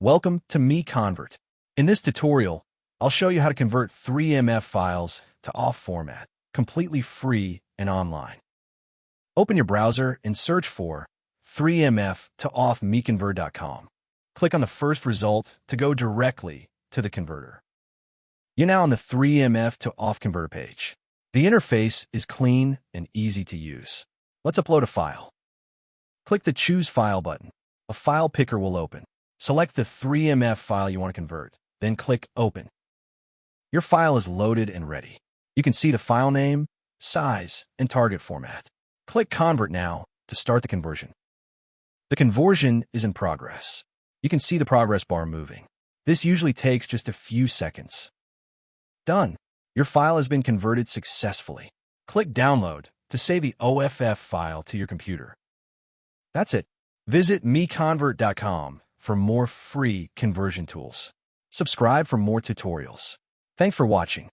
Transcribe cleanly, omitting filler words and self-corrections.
Welcome to MiConvert. In this tutorial, I'll show you how to convert 3MF files to AUF format, completely free and online. Open your browser and search for 3MF to AUF MiConvert.com. Click on the first result to go directly to the converter. You're now on the 3MF to AUF converter page. The interface is clean and easy to use. Let's upload a file. Click the Choose File button. A file picker will open. Select the 3MF file you want to convert, then click Open. Your file is loaded and ready. You can see the file name, size, and target format. Click Convert now to start the conversion. The conversion is in progress. You can see the progress bar moving. This usually takes just a few seconds. Done. Your file has been converted successfully. Click Download to save the OFF file to your computer. That's it. Visit MiConvert.com for more free conversion tools. Subscribe for more tutorials. Thanks for watching.